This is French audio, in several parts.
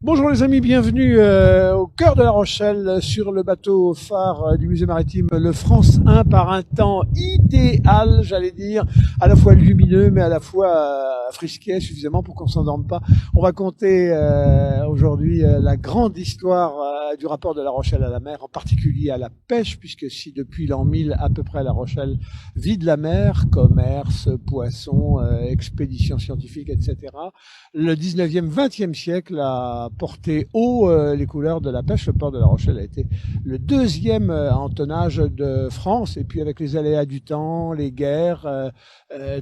Bonjour les amis, bienvenue au cœur de La Rochelle sur le bateau phare du musée maritime le France 1 par un temps idéal, j'allais dire, à la fois lumineux mais à la fois frisquet suffisamment pour qu'on s'endorme pas. On va compter aujourd'hui la grande histoire du rapport de La Rochelle à la mer, en particulier à la pêche, puisque si depuis l'an 1000 à peu près La Rochelle vit de la mer, commerce, poissons, expéditions scientifiques, etc. Le 19e, 20e siècle a porté haut les couleurs de la pêche. Le port de La Rochelle a été le deuxième en tonnage de France. Et puis avec les aléas du temps, les guerres,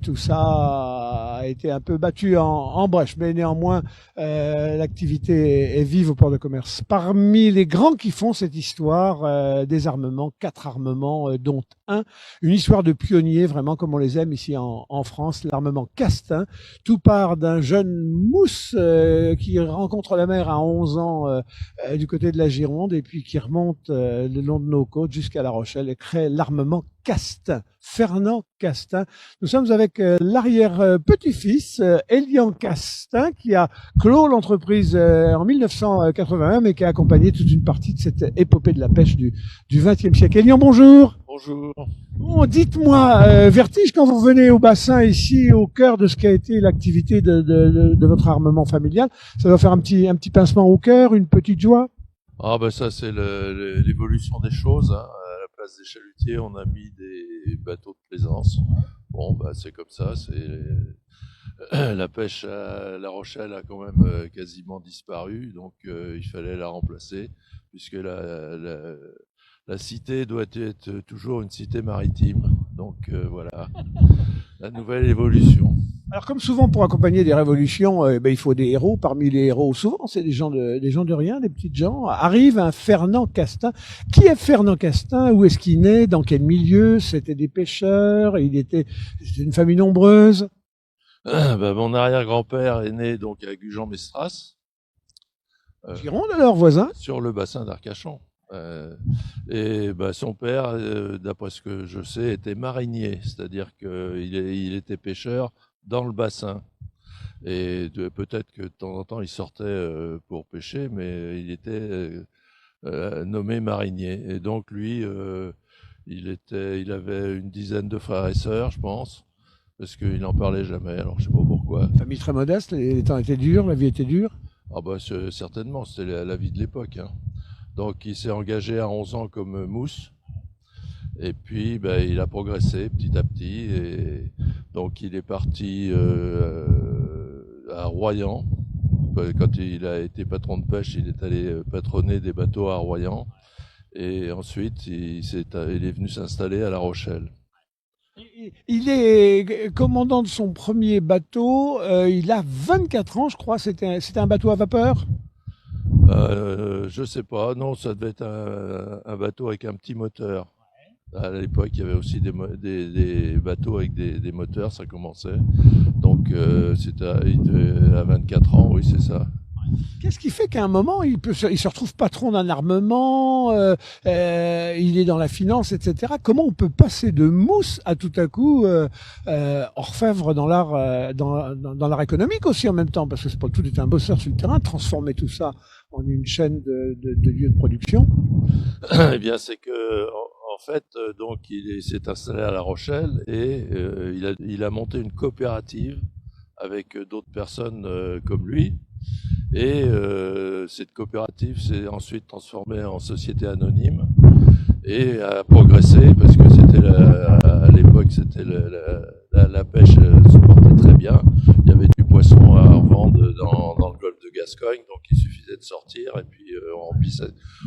tout ça a été un peu battu en brèche. Mais néanmoins, l'activité est vive au port de commerce. Parmi les grands qui font cette histoire, des armements, 4 armements, dont un, une histoire de pionnier, vraiment comme on les aime ici en France, l'armement Castin. Tout part d'un jeune mousse qui rencontre la mer à 11 ans du côté de la Gironde et puis qui remonte le long de nos côtes jusqu'à La Rochelle et crée l'armement Castin, Fernand Castin. Nous sommes avec l'arrière-petit-fils, Elian Castin, qui a clos l'entreprise en 1981, mais qui a accompagné toute une partie de cette épopée de la pêche du XXe siècle. Elian, bonjour. Bonjour. Bon, dites-moi, Vertige, quand vous venez au bassin ici, au cœur de ce qu'a été l'activité de votre armement familial, ça doit faire un petit pincement au cœur, une petite joie? Ah ben ça c'est l'évolution des choses, hein. À la place des chalutiers, on a mis des bateaux de plaisance. Bon bah c'est comme ça, la pêche à La Rochelle a quand même quasiment disparu, donc il fallait la remplacer puisque la cité doit être toujours une cité maritime. Donc voilà, la nouvelle évolution. Alors, comme souvent pour accompagner des révolutions, il faut des héros. Parmi les héros, souvent, c'est des gens de rien, des petites gens. Arrive un Fernand Castin. Qui est Fernand Castin? Où est-ce qu'il naît? Dans quel milieu? C'était des pêcheurs? C'était une famille nombreuse? Mon arrière-grand-père est né donc à Gujan-Mestras, Gironde, alors, voisin? sur le bassin d'Arcachon. Et son père, d'après ce que je sais, était marinier, c'est-à-dire qu'il était pêcheur dans le bassin. Et peut-être que de temps en temps il sortait pour pêcher, mais il était nommé marinier. Et donc lui, il avait une dizaine de frères et sœurs, je pense, parce qu'il n'en parlait jamais. Alors je sais pas pourquoi. Famille très modeste, les temps étaient durs, la vie était dure. Ah certainement, c'était la vie de l'époque, hein. Donc il s'est engagé à 11 ans comme mousse. Et puis il a progressé petit à petit. Et donc il est parti à Royan. Quand il a été patron de pêche, il est allé patronner des bateaux à Royan. Et ensuite, il est venu s'installer à La Rochelle. Il est commandant de son premier bateau. Il a 24 ans, je crois. C'était un bateau à vapeur? Je sais pas, non, ça devait être un bateau avec un petit moteur. À l'époque, il y avait aussi des bateaux avec des moteurs, ça commençait. Donc, il devait à 24 ans, oui, c'est ça. Qu'est-ce qui fait qu'à un moment, il se retrouve patron d'un armement, il est dans la finance, etc. Comment on peut passer de mousse à tout à coup orfèvre dans l'art, dans l'art économique aussi en même temps, parce que c'est pas tout est un bosseur sur le terrain, transformer tout ça en une chaîne de lieux de production? Eh bien, c'est que en fait, donc il s'est installé à La Rochelle et il a monté une coopérative avec d'autres personnes comme lui. Et cette coopérative s'est ensuite transformée en société anonyme et a progressé parce que à l'époque la pêche se portait très bien. Il y avait du poisson à revendre dans le golfe de Gascogne, donc il suffisait de sortir et puis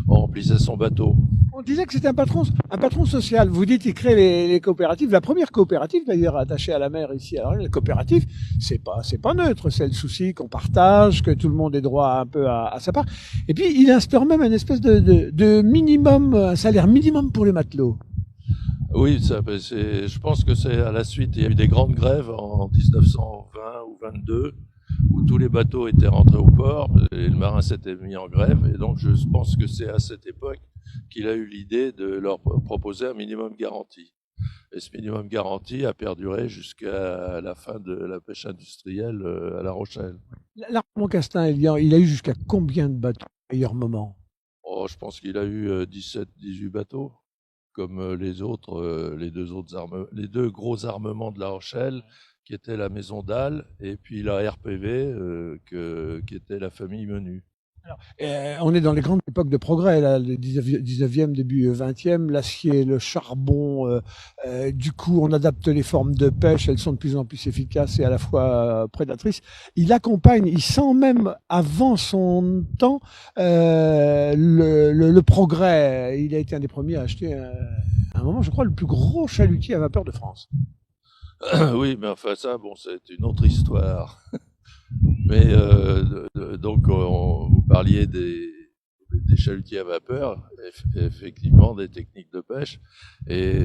on remplissait son bateau. On disait que c'était un patron social. Vous dites qu'il crée les coopératives. La première coopérative, d'ailleurs, attachée à la mer ici. Alors, la coopérative, c'est pas neutre. C'est le souci qu'on partage, que tout le monde ait droit un peu à sa part. Et puis, il instaure même une espèce de minimum, un salaire minimum pour les matelots. Oui, je pense que c'est à la suite. Il y a eu des grandes grèves en 1920 ou 22 où tous les bateaux étaient rentrés au port et le marin s'était mis en grève. Et donc, je pense que c'est à cette époque qu'il a eu l'idée de leur proposer un minimum garanti. Et ce minimum garanti a perduré jusqu'à la fin de la pêche industrielle à La Rochelle. L'Armand Castin-Elian, il a eu jusqu'à combien de bateaux au meilleur moment? Oh, je pense qu'il a eu 17-18 bateaux, comme les autres, les deux gros armements de La Rochelle, qui étaient la Maison d'Al et puis la RPV, qui était la famille Menu. Alors, on est dans les grandes époques de progrès, là, le 19e, début 20e, l'acier, le charbon, du coup on adapte les formes de pêche, elles sont de plus en plus efficaces et à la fois prédatrices. Il accompagne, il sent même avant son temps le progrès. Il a été un des premiers à acheter à un moment, je crois, le plus gros chalutier à vapeur de France. Oui, mais enfin ça, bon, c'est une autre histoire. Mais donc, vous parliez des chalutiers à vapeur, effectivement, des techniques de pêche. Et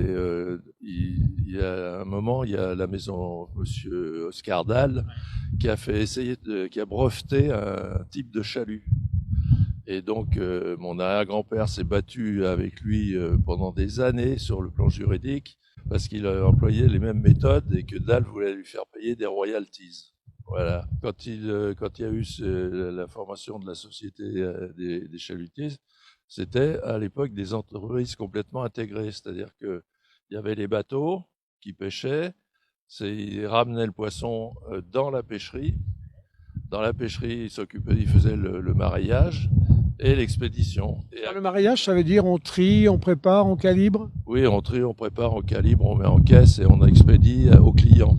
il y a un moment, il y a la maison Monsieur Oscar Dahl qui a fait qui a breveté un type de chalut. Et donc, mon arrière-grand-père s'est battu avec lui pendant des années sur le plan juridique parce qu'il a employé les mêmes méthodes et que Dahl voulait lui faire payer des royalties. Voilà. Quand il y a eu la formation de la société des chalutiers, c'était à l'époque des entreprises complètement intégrées. C'est-à-dire qu'il y avait les bateaux qui pêchaient, ils ramenaient le poisson dans la pêcherie. Dans la pêcherie, ils faisaient le mareyage et l'expédition. Le mareyage, ça veut dire on trie, on prépare, on calibre? Oui, on trie, on prépare, on calibre, on met en caisse et on expédie aux clients.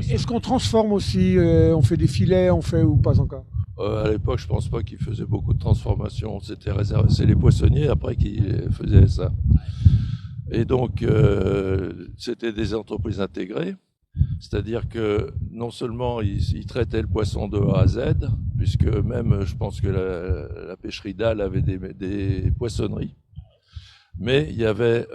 Est-ce qu'on transforme aussi, on fait des filets, on fait ou pas encore? À l'époque, je pense pas qu'ils faisaient beaucoup de transformation. C'était réservé, c'est les poissonniers après qui faisaient ça. Et donc, c'était des entreprises intégrées. C'est-à-dire que non seulement ils traitaient le poisson de A à Z, puisque même, je pense que la pêcherie Dahl avait des poissonneries, mais il y avait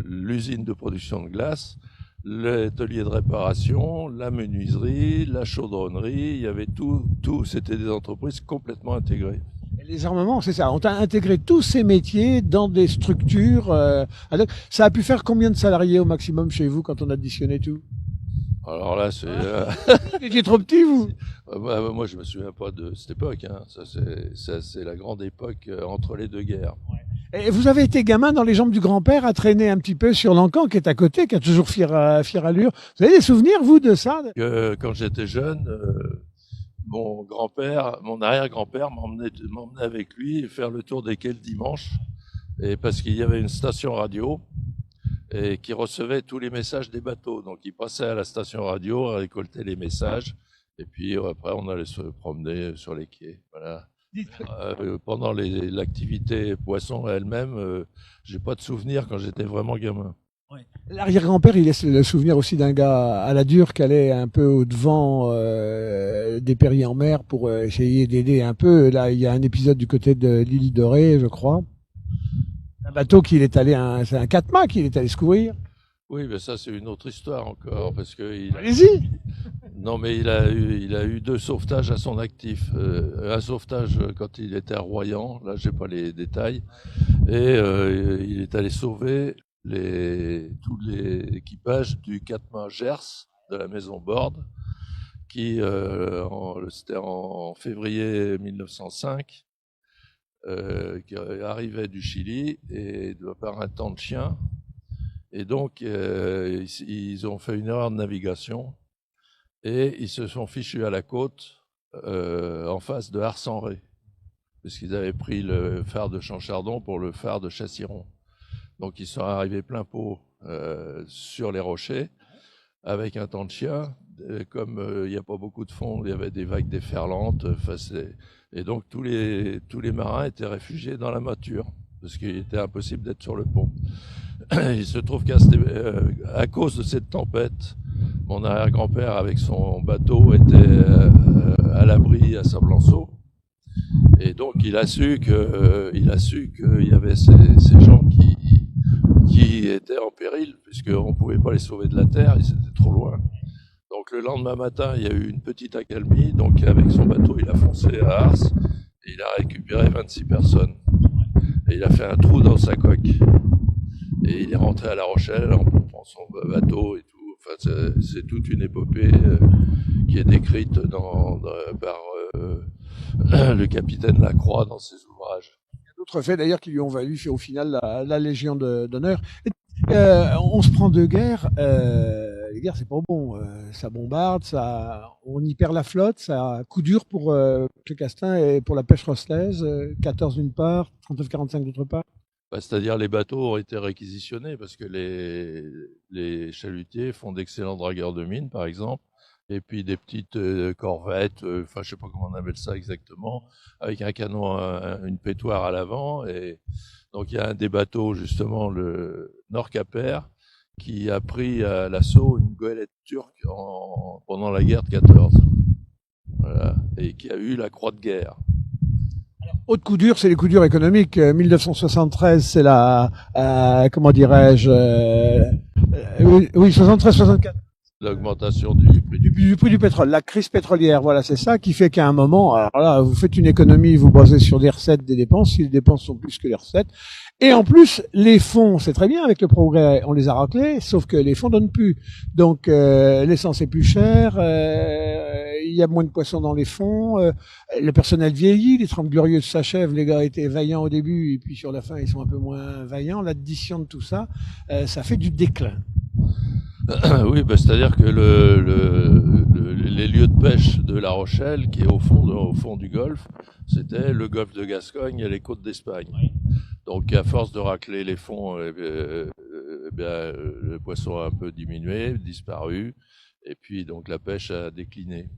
l'usine de production de glace, l'atelier de réparation, la menuiserie, la chaudronnerie, il y avait tout, c'était des entreprises complètement intégrées. Les armements, c'est ça. On a intégré tous ces métiers dans des structures. Ça a pu faire combien de salariés au maximum chez vous quand on additionné tout? Alors là, c'est... Vous étiez trop petit, vous? Moi, je me souviens pas de cette époque. Hein. Ça, c'est la grande époque entre les deux guerres. Et vous avez été gamin dans les jambes du grand-père à traîner un petit peu sur l'Encan qui est à côté, qui a toujours fière allure. Vous avez des souvenirs, vous, de ça? Quand j'étais jeune, mon grand-père, mon arrière-grand-père m'emmenait avec lui faire le tour des quais le dimanche, et parce qu'il y avait une station radio et qui recevait tous les messages des bateaux. Donc il passait à la station radio, à récolter les messages, et puis après on allait se promener sur les quais. Voilà. Pendant l'activité poisson elle-même, j'ai pas de souvenir quand j'étais vraiment gamin. Ouais. L'arrière-grand-père, il laisse le souvenir aussi d'un gars à la dure qui allait un peu au-devant des périls en mer pour essayer d'aider un peu. Là, il y a un épisode du côté de l'île de Ré, je crois. Un bateau qu'il est allé, c'est un catma qu'il est allé secourir. Oui, mais ça c'est une autre histoire encore, parce que allez-y. Non, mais il a eu 2 sauvetages à son actif. Un sauvetage quand il était à Royan, là j'ai pas les détails, et il est allé sauver tout l'équipage du catma Gers de la maison Borde, qui c'était en février 1905. Qui arrivait du Chili et par un temps de chien. Et donc, ils ont fait une erreur de navigation et ils se sont fichus à la côte en face de Harsenré, parce qu'ils avaient pris le phare de Chamchardon pour le phare de Chassiron. Donc, ils sont arrivés plein pot sur les rochers avec un temps de chien. Comme il n'y a pas beaucoup de fond, il y avait des vagues déferlantes. Et donc tous les marins étaient réfugiés dans la mâture, parce qu'il était impossible d'être sur le pont. Il se trouve qu'à cause de cette tempête, mon arrière-grand-père avec son bateau était à l'abri à Sablanceau. Et donc il a su qu'il y avait ces gens qui étaient en péril, puisqu'on ne pouvait pas les sauver de la terre, ils étaient trop loin. Donc le lendemain matin, il y a eu une petite accalmie, donc avec son bateau, il a foncé à Ars, et il a récupéré 26 personnes. Et il a fait un trou dans sa coque. Et il est rentré à La Rochelle en pompant son bateau et tout. Enfin, c'est toute une épopée qui est décrite par le capitaine Lacroix dans ses ouvrages. Il y a d'autres faits d'ailleurs qui lui ont valu au final la Légion d'honneur. On se prend de guerre. Les guerres, c'est pas bon. Ça bombarde, on y perd la flotte. Ça coup dur pour le Castin et pour la pêche rosselaise. 14 d'une part, 39-45 d'autre part. Bah, c'est-à-dire les bateaux ont été réquisitionnés parce que les chalutiers font d'excellents dragueurs de mines, par exemple, et puis des petites corvettes, enfin je sais pas comment on appelle ça exactement, avec un canon, une pétoire à l'avant. Et donc il y a un des bateaux, justement, le Nord-Caper, qui a pris à l'assaut une goélette turque pendant la guerre de 14. Voilà, et qui a eu la croix de guerre. Autre coup dur, c'est les coups durs économiques. 1973, c'est comment dirais-je, oui, 73-64. L'augmentation du prix du prix du pétrole, la crise pétrolière, voilà, c'est ça qui fait qu'à un moment, alors là, vous faites une économie, vous basez sur des recettes, des dépenses, si les dépenses sont plus que les recettes. Et en plus, les fonds, c'est très bien, avec le progrès, on les a raclés, sauf que les fonds donnent plus. Donc, l'essence est plus chère, il y a moins de poissons dans les fonds, le personnel vieillit, les 30 glorieuses s'achèvent, les gars étaient vaillants au début, et puis sur la fin, ils sont un peu moins vaillants. L'addition de tout ça, ça fait du déclin. Oui, bah, c'est-à-dire que les lieux de pêche de La Rochelle, qui est au fond du golfe, c'était le golfe de Gascogne et les côtes d'Espagne. Oui. Donc, à force de racler les fonds, le poisson a un peu diminué, disparu, et puis donc la pêche a décliné.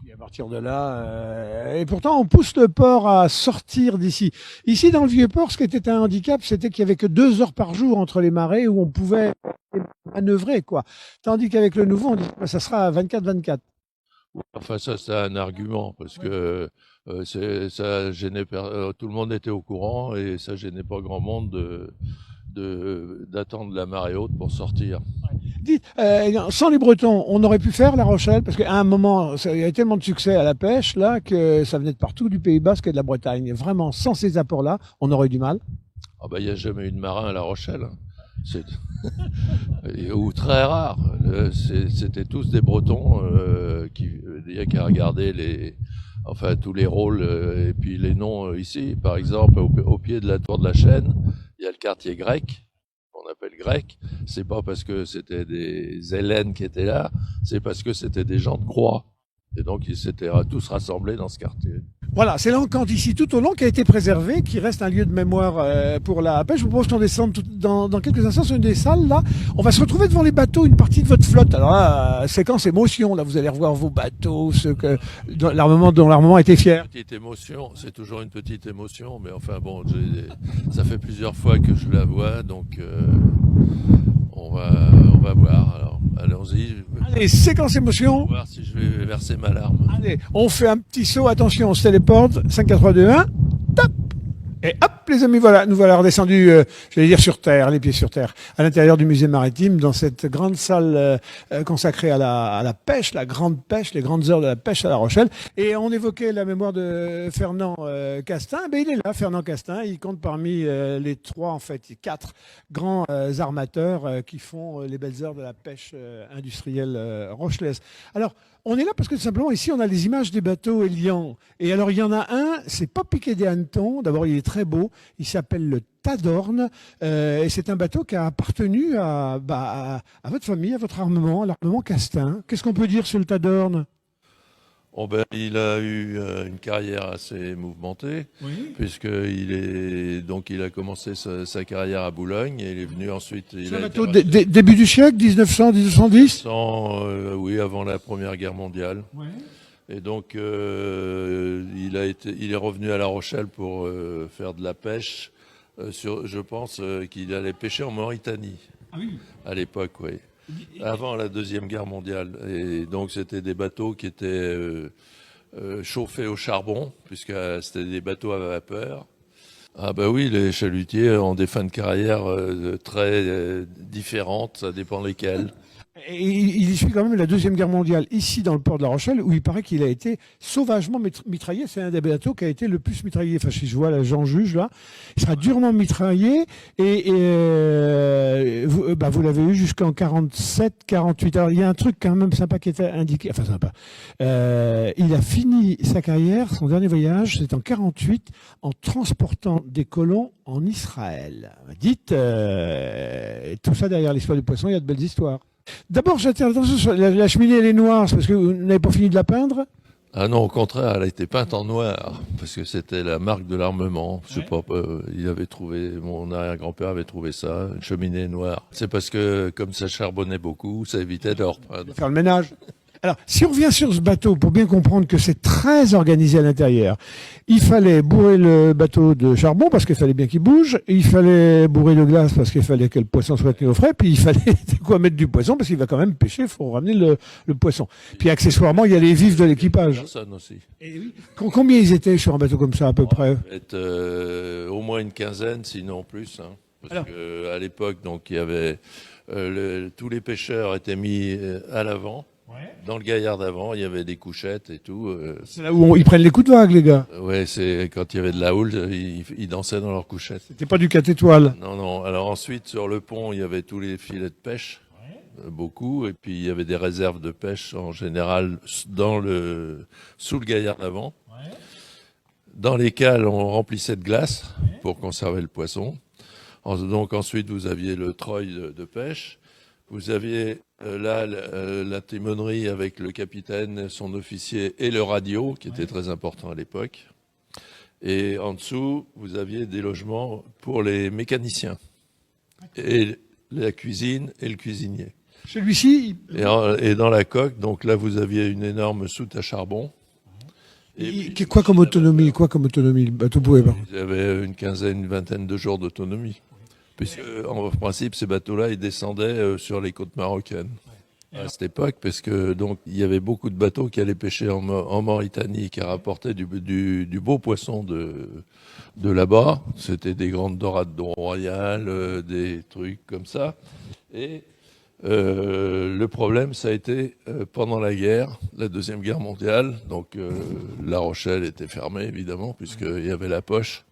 Et à partir de là, et pourtant on pousse le port à sortir d'ici. Ici, dans le vieux port, ce qui était un handicap, c'était qu'il y avait que 2 heures par jour entre les marées où on pouvait manœuvrer, quoi. Tandis qu'avec le nouveau, on dit ça sera 24-24. Enfin, ça, c'est un argument, parce que ça gênait, tout le monde était au courant et ça gênait pas grand monde d'attendre la marée haute pour sortir. Dites, sans les Bretons, on aurait pu faire La Rochelle, parce qu'à un moment, il y avait tellement de succès à la pêche, là, que ça venait de partout, du Pays Basque et de la Bretagne. Vraiment, sans ces apports-là, on aurait eu du mal. Ah bah, il n'y a jamais eu de marin à La Rochelle. Ou très rare. C'était tous des Bretons il y a qu'à regarder tous les rôles et puis les noms ici. Par exemple, au pied de la tour de la Chaîne, il y a le quartier grec, qu'on appelle grec. C'est pas parce que c'était des Hellènes qui étaient là, c'est parce que c'était des gens de Croix. Et donc, ils s'étaient tous rassemblés dans ce quartier. Voilà, c'est l'encante ici tout au long qui a été préservé, qui reste un lieu de mémoire pour la pêche. Je vous propose qu'on descende dans quelques instants sur une des salles. Là, on va se retrouver devant les bateaux, une partie de votre flotte. Alors là, séquence émotion. Là, vous allez revoir vos bateaux, dont l'armement était fier. Une petite émotion, c'est toujours une petite émotion, mais enfin bon, ça fait plusieurs fois que je la vois, donc on va voir. Alors, allons-y. Allez, séquence émotion. On va voir si je vais verser ma larme. Allez, on fait un petit saut. Attention, on se téléporte. 5, 4, 3, 2, 1. Top! Et hop, les amis, voilà, nous voilà redescendus, j'allais dire sur terre, les pieds sur terre, à l'intérieur du musée maritime, dans cette grande salle consacrée à la pêche, la grande pêche, les grandes heures de la pêche à La Rochelle. Et on évoquait la mémoire de Fernand Castin. Ben, il est là, Fernand Castin. Il compte parmi les 4 grands armateurs qui font les belles heures de la pêche industrielle rochelaise. Alors, on est là parce que tout simplement, ici, on a les images des bateaux Elian. Et alors, il y en a un, c'est pas piqué des hannetons. D'abord, il est très beau. Il s'appelle le Tadorne. Et c'est un bateau qui a appartenu à votre famille, à votre armement, à l'armement Castin. Qu'est-ce qu'on peut dire sur le Tadorne ? Oh ben, il a eu une carrière assez mouvementée, oui. Puisqu'il a commencé sa carrière à Boulogne et il est venu ensuite. C'est un bateau début du siècle, 1900, 1910 oui, avant la Première Guerre mondiale. Ouais. Et donc, il est revenu à La Rochelle pour faire de la pêche. Je pense qu'il allait pêcher en Mauritanie. Ah oui. À l'époque, oui. Avant la Deuxième Guerre mondiale. Et donc, c'était des bateaux qui étaient chauffés au charbon, puisque c'était des bateaux à vapeur. Ah bah oui, les chalutiers ont des fins de carrière très différentes, ça dépend lesquelles. Et il y suit quand même la Deuxième Guerre mondiale, ici dans le port de La Rochelle, où il paraît qu'il a été sauvagement mitraillé. C'est un des bateaux qui a été le plus mitraillé. Enfin, si je vois là, Jean Juge, là, il sera durement mitraillé. Vous l'avez eu jusqu'en 47, 48. Alors, il y a un truc quand même sympa qui était indiqué. Enfin, sympa. Il a fini sa carrière, son dernier voyage, c'est en 48, en transportant des colons en Israël. Dites, tout ça derrière l'histoire du poisson, il y a de belles histoires. D'abord, j'attire l'attention sur la cheminée, elle est noire, c'est parce que vous n'avez pas fini de la peindre? Ah non, au contraire, elle a été peinte en noir, parce que c'était la marque de l'armement. Je sais pas, il avait trouvé, mon arrière-grand-père avait trouvé ça, une cheminée noire. C'est parce que, comme ça charbonnait beaucoup, ça évitait de repeindre. Faire le ménage. Alors, si on revient sur ce bateau, pour bien comprendre que c'est très organisé à l'intérieur, il fallait bourrer le bateau de charbon parce qu'il fallait bien qu'il bouge, il fallait bourrer de glace parce qu'il fallait que le poisson soit tenu au frais, puis il fallait quoi mettre du poisson parce qu'il va quand même pêcher, il faut ramener le poisson. Puis accessoirement, il y a les vifs de l'équipage. Personne aussi. Et oui. Combien ils étaient sur un bateau comme ça à peu près? Être, au moins une quinzaine, sinon plus. Hein. Parce Alors, que à l'époque, donc il y avait tous les pêcheurs étaient mis à l'avant. Dans le gaillard d'avant, il y avait des couchettes et tout. c'est là où ils prennent les coups de vague, les gars. Ouais, c'est quand il y avait de la houle, ils dansaient dans leurs couchettes. C'était pas du 4 étoiles. Non, non. Alors ensuite, sur le pont, il y avait tous les filets de pêche, beaucoup, et puis il y avait des réserves de pêche en général sous le gaillard d'avant. Dans les cales, on remplissait de glace pour conserver le poisson. Donc ensuite, vous aviez le treuil de pêche. Vous aviez la timonerie avec le capitaine, son officier et le radio, qui était très important à l'époque. Et en dessous, vous aviez des logements pour les mécaniciens. Et la cuisine et le cuisinier. Celui-ci, Et dans la coque, donc là, vous aviez une énorme soute à charbon. quoi comme autonomie le bateau pouvait pas. Vous avez une vingtaine de jours d'autonomie. Puisque, en principe, ces bateaux-là, ils descendaient sur les côtes marocaines à cette époque, parce que donc il y avait beaucoup de bateaux qui allaient pêcher en Mauritanie, qui rapportaient du beau poisson de là-bas. C'était des grandes dorades royales, des trucs comme ça. Et le problème, ça a été pendant la guerre, la Deuxième Guerre mondiale. Donc La Rochelle était fermée, évidemment, puisqu'il y avait la poche.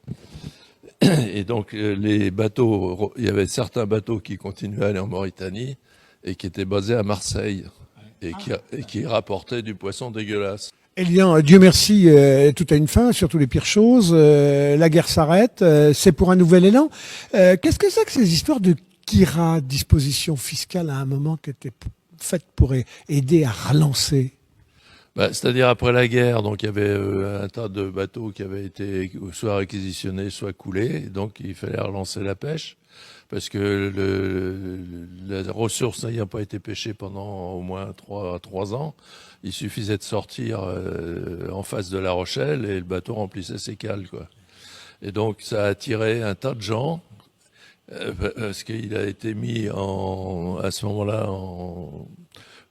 Et donc, les bateaux, il y avait certains bateaux qui continuaient à aller en Mauritanie et qui étaient basés à Marseille et qui rapportaient du poisson dégueulasse. Elian, Dieu merci, tout a une fin, surtout les pires choses. La guerre s'arrête, c'est pour un nouvel élan. Qu'est-ce que c'est que ces histoires de Kira, disposition fiscale à un moment qui était faite pour aider à relancer? C'est-à-dire après la guerre, donc il y avait un tas de bateaux qui avaient été soit réquisitionnés, soit coulés. Donc il fallait relancer la pêche parce que la ressource n'ayant pas été pêchée pendant au moins 3 ans, il suffisait de sortir en face de La Rochelle et le bateau remplissait ses cales, quoi. Et donc ça a attiré un tas de gens parce qu'il a été mis à ce moment-là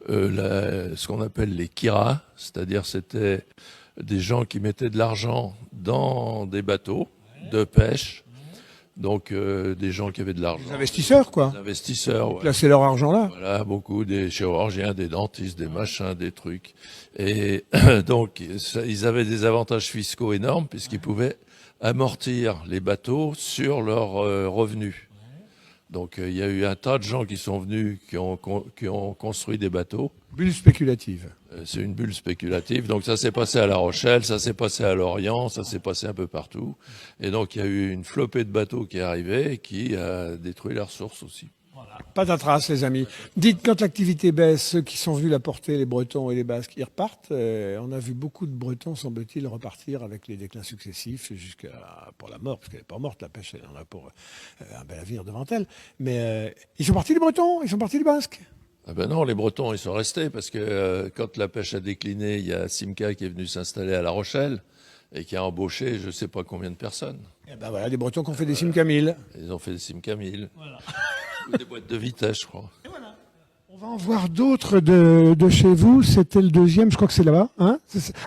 ce qu'on appelle les kiras, c'est-à-dire c'était des gens qui mettaient de l'argent dans des bateaux de pêche, donc des gens qui avaient de l'argent. Des investisseurs, quoi. Des investisseurs, ouais. Placer leur argent là. Voilà, beaucoup, des chirurgiens, des dentistes, des machins, des trucs. Et donc, ils avaient des avantages fiscaux énormes puisqu'ils pouvaient amortir les bateaux sur leurs revenus. Donc il y a eu un tas de gens qui sont venus, qui ont construit des bateaux. Bulle spéculative. C'est une bulle spéculative. Donc ça s'est passé à La Rochelle, ça s'est passé à Lorient, ça s'est passé un peu partout. Et donc il y a eu une flopée de bateaux qui est arrivée et qui a détruit les ressources aussi. Voilà. Patatras, les amis. Dites, quand l'activité baisse, ceux qui sont venus la porter, les Bretons et les Basques, ils repartent. On a vu beaucoup de Bretons, semble-t-il, repartir avec les déclins successifs jusqu'à pour la mort, parce qu'elle n'est pas morte, la pêche, elle en a pour un bel avenir devant elle. Mais ils sont partis les Bretons, ils sont partis les Basques. Ah ben non, les Bretons, ils sont restés parce que quand la pêche a décliné, il y a Simca qui est venu s'installer à La Rochelle et qui a embauché je ne sais pas combien de personnes. Et ben voilà, des Bretons qui ont fait des Simca 1000. Ils ont fait des Simca 1000. Voilà. Ou des boîtes de vitesse, je crois. Et voilà. On va en voir d'autres de chez vous. C'était le deuxième, je crois que c'est là-bas. Hein,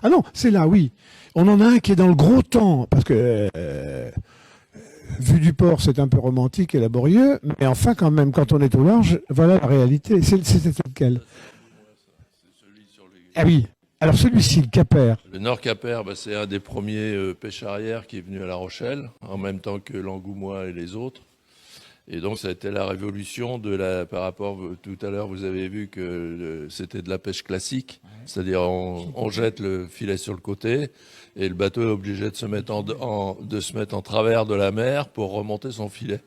ah non, c'est là, oui. On en a un qui est dans le gros temps, parce que vu du port, c'est un peu romantique et laborieux, mais enfin, quand même, quand on est au large, voilà la réalité. C'était lequel? Ah oui. Alors celui-ci, le Quimper. Le Nord Quimper, c'est un des premiers pêches arrière qui est venu à La Rochelle, en même temps que l'Angoumois et les autres. Et donc ça a été la révolution par rapport, tout à l'heure vous avez vu que c'était de la pêche classique, c'est-à-dire on jette le filet sur le côté et le bateau est obligé de se mettre en travers de la mer pour remonter son filet.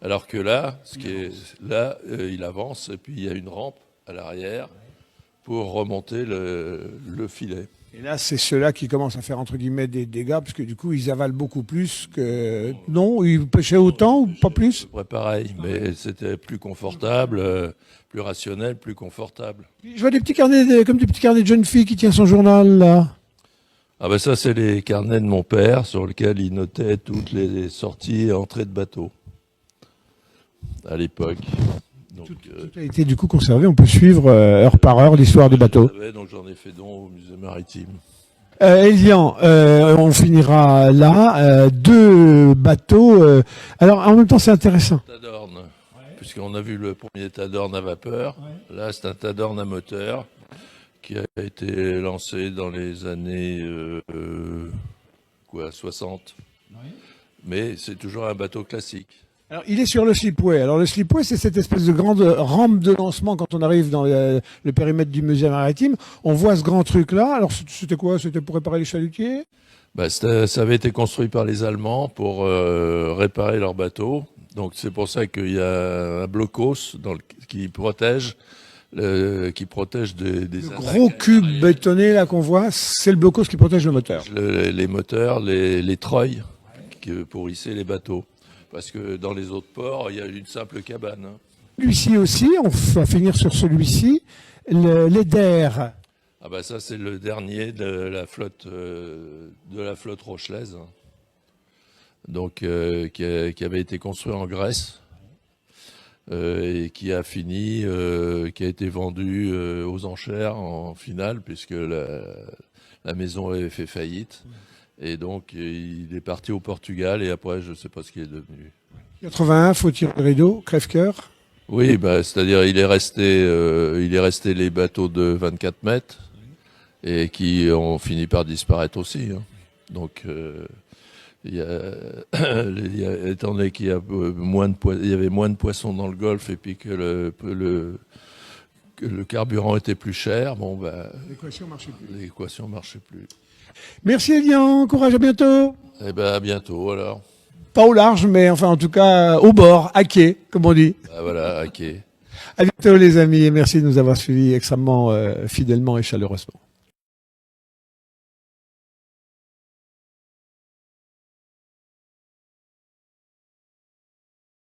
Alors que là, il avance et puis il y a une rampe à l'arrière pour remonter le filet. Et là, c'est ceux-là qui commencent à faire, entre guillemets, des dégâts, parce que du coup, ils avalent beaucoup plus que... Non, ils pêchaient autant ou pas plus? À peu près pareil, mais c'était plus confortable, plus rationnel, plus confortable. Je vois des petits carnets, comme des petits carnets de jeune fille qui tient son journal, là. Ah ça, c'est les carnets de mon père, sur lesquels il notait toutes les sorties et entrées de bateaux, à l'époque. Donc, tout a été du coup conservé, on peut suivre heure par heure l'histoire des bateaux. Donc j'en ai fait don au musée maritime. Elian, on finira là. Deux bateaux. Alors en même temps, c'est intéressant. Tadorne, puisqu'on a vu le premier Tadorne à vapeur. Là, c'est un Tadorne à moteur qui a été lancé dans les années 60. Mais c'est toujours un bateau classique. Alors, il est sur le slipway. Alors, le slipway, c'est cette espèce de grande rampe de lancement quand on arrive dans le périmètre du musée maritime. On voit ce grand truc-là. Alors, c'était quoi? C'était pour réparer les chalutiers? Ça avait été construit par les Allemands pour réparer leurs bateaux. Donc, c'est pour ça qu'il y a un blocos qui protège des le gros cube bétonné là qu'on voit, c'est le blocos qui protège le moteur. Les moteurs, les treuils pour hisser les bateaux. Parce que dans les autres ports, il y a une simple cabane. Celui-ci aussi, on va finir sur celui-ci, l'Eder. Ça c'est le dernier de la flotte rochelaise, donc qui avait été construit en Grèce et qui a été vendu aux enchères en finale puisque la maison avait fait faillite. Et donc, il est parti au Portugal et après, je ne sais pas ce qu'il est devenu. 81, faut tirer le rideau, crève-cœur. Oui, c'est-à-dire il est resté les bateaux de 24 mètres et qui ont fini par disparaître aussi. Donc, étant donné qu'il y a il y avait moins de poissons dans le Golfe et puis que le carburant était plus cher, l'équation marchait plus. Merci Elian, courage, à bientôt. À bientôt alors. Pas au large, mais enfin en tout cas au bord, à quai, comme on dit. Voilà, à quai. À bientôt les amis et merci de nous avoir suivis extrêmement fidèlement et chaleureusement.